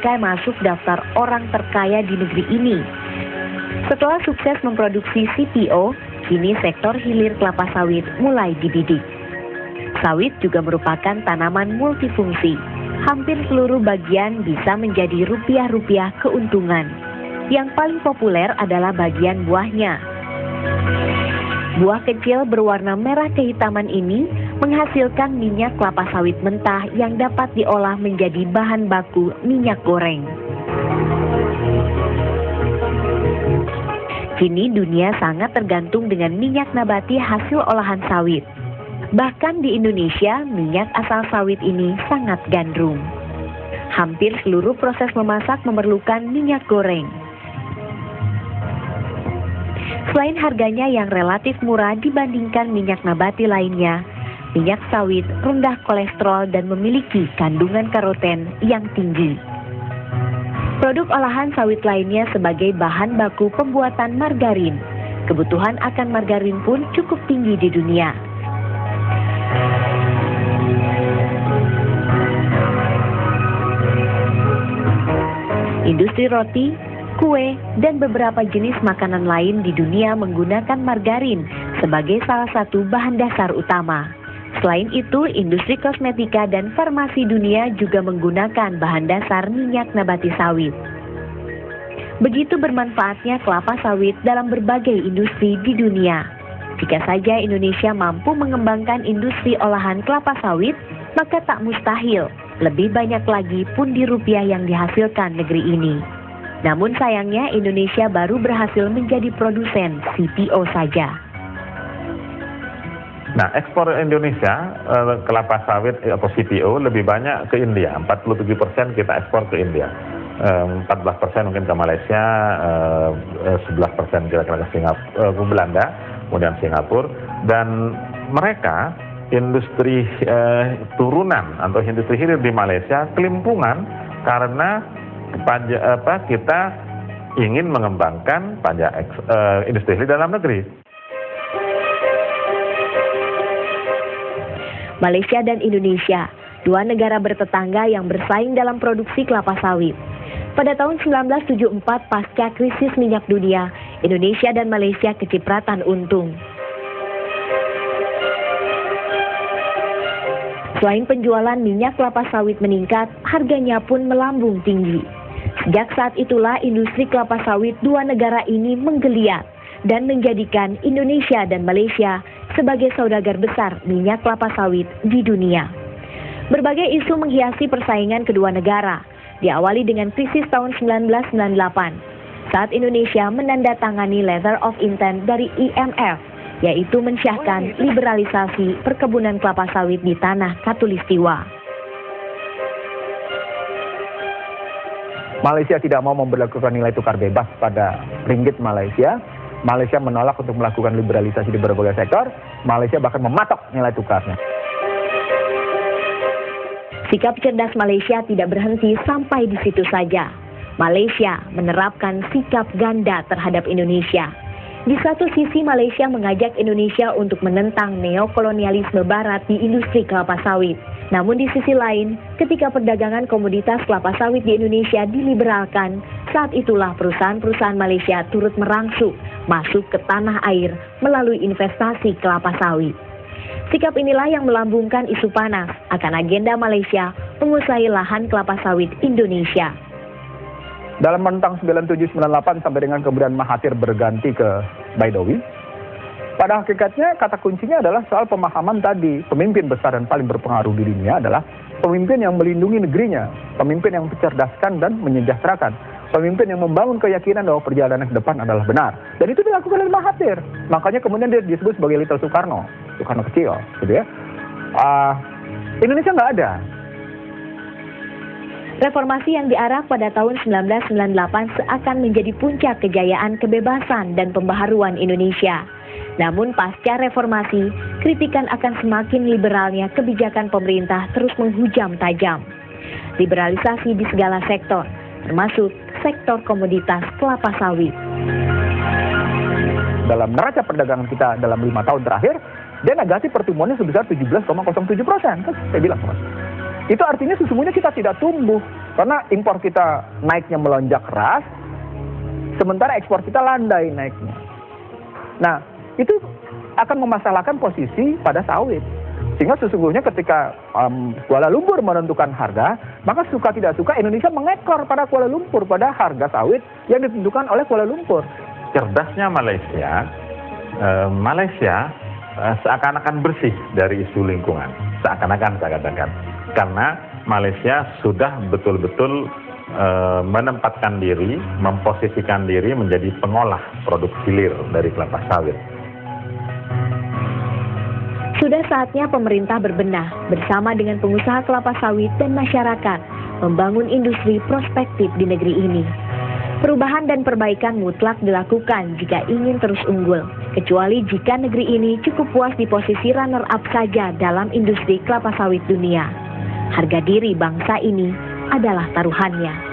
Amerika masuk daftar orang terkaya di negeri ini. Setelah sukses memproduksi CPO, kini sektor hilir kelapa sawit mulai dibidik. Sawit juga merupakan tanaman multifungsi. Hampir seluruh bagian bisa menjadi rupiah-rupiah keuntungan. Yang paling populer adalah bagian buahnya. Buah kecil berwarna merah kehitaman ini menghasilkan minyak kelapa sawit mentah yang dapat diolah menjadi bahan baku minyak goreng. Kini dunia sangat tergantung dengan minyak nabati hasil olahan sawit. Bahkan di Indonesia, minyak asal sawit ini sangat gandrung. Hampir seluruh proses memasak memerlukan minyak goreng. Selain harganya yang relatif murah dibandingkan minyak nabati lainnya, minyak sawit rendah kolesterol dan memiliki kandungan karoten yang tinggi. Produk olahan sawit lainnya sebagai bahan baku pembuatan margarin. Kebutuhan akan margarin pun cukup tinggi di dunia. Industri roti, kue, dan beberapa jenis makanan lain di dunia menggunakan margarin sebagai salah satu bahan dasar utama. Selain itu, industri kosmetika dan farmasi dunia juga menggunakan bahan dasar minyak nabati sawit. Begitu bermanfaatnya kelapa sawit dalam berbagai industri di dunia. Jika saja Indonesia mampu mengembangkan industri olahan kelapa sawit, maka tak mustahil lebih banyak lagi pundi rupiah yang dihasilkan negeri ini. Namun sayangnya Indonesia baru berhasil menjadi produsen CPO saja. Nah, ekspor Indonesia kelapa sawit atau CPO lebih banyak ke India. 47% kita ekspor ke India. 14% mungkin ke Malaysia, 11% kira-kira ke Singapura, ke Belanda, kemudian Singapura. Dan mereka industri turunan atau industri hilir di Malaysia kelimpungan karena kita ingin mengembangkan industri hilir dalam negeri. Malaysia dan Indonesia, dua negara bertetangga yang bersaing dalam produksi kelapa sawit. Pada tahun 1974 pasca krisis minyak dunia, Indonesia dan Malaysia kecipratan untung. Selain penjualan minyak kelapa sawit meningkat, harganya pun melambung tinggi. Sejak saat itulah industri kelapa sawit dua negara ini menggeliat dan menjadikan Indonesia dan Malaysia sebagai saudagar besar minyak kelapa sawit di dunia. Berbagai isu menghiasi persaingan kedua negara, diawali dengan krisis tahun 1998, saat Indonesia menandatangani Letter of Intent dari IMF, yaitu mensyahkan liberalisasi perkebunan kelapa sawit di tanah Katulistiwa. Malaysia tidak mau memberlakukan nilai tukar bebas pada ringgit Malaysia. Malaysia menolak untuk melakukan liberalisasi di berbagai sektor. Malaysia bahkan mematok nilai tukarnya. Sikap cerdas Malaysia tidak berhenti sampai di situ saja. Malaysia menerapkan sikap ganda terhadap Indonesia. Di satu sisi Malaysia mengajak Indonesia untuk menentang neokolonialisme barat di industri kelapa sawit. Namun di sisi lain, ketika perdagangan komoditas kelapa sawit di Indonesia diliberalkan, saat itulah perusahaan-perusahaan Malaysia turut merangsuk masuk ke tanah air melalui investasi kelapa sawit. Sikap inilah yang melambungkan isu panas akan agenda Malaysia menguasai lahan kelapa sawit Indonesia. Dalam rentang 97-98 sampai dengan kemudian Mahathir berganti ke Baidowi, pada hakikatnya kata kuncinya adalah soal pemahaman tadi. Pemimpin besar dan paling berpengaruh di dunia adalah pemimpin yang melindungi negerinya, pemimpin yang mencerdaskan dan menyejahterakan, pemimpin yang membangun keyakinan bahwa perjalanan ke depan adalah benar. Dan itu dilakukan oleh Mahathir. Makanya kemudian dia disebut sebagai Little Soekarno, Soekarno kecil, gitu ya. Indonesia nggak ada. Reformasi yang diarak pada tahun 1998 seakan menjadi puncak kejayaan kebebasan dan pembaharuan Indonesia. Namun pasca reformasi, kritikan akan semakin liberalnya kebijakan pemerintah terus menghujam tajam. Liberalisasi di segala sektor, termasuk sektor komoditas kelapa sawit. Dalam neraca perdagangan kita dalam 5 tahun terakhir, dia negatif pertumbuhannya sebesar 17,07%. Kan saya bilang, Mas. Itu artinya sesungguhnya kita tidak tumbuh. Karena impor kita naiknya melonjak keras, sementara ekspor kita landai naiknya. Nah, itu akan memasalahkan posisi pada sawit. Sehingga sesungguhnya ketika Kuala Lumpur menentukan harga, maka suka tidak suka Indonesia mengekor pada Kuala Lumpur, pada harga sawit yang ditentukan oleh Kuala Lumpur. Cerdasnya Malaysia seakan-akan bersih dari isu lingkungan. Seakan-akan saya katakan. Karena Malaysia sudah betul-betul menempatkan diri, memposisikan diri menjadi pengolah produk hilir dari kelapa sawit. Sudah saatnya pemerintah berbenah bersama dengan pengusaha kelapa sawit dan masyarakat membangun industri prospektif di negeri ini. Perubahan dan perbaikan mutlak dilakukan jika ingin terus unggul, kecuali jika negeri ini cukup puas di posisi runner-up saja dalam industri kelapa sawit dunia. Harga diri bangsa ini adalah taruhannya.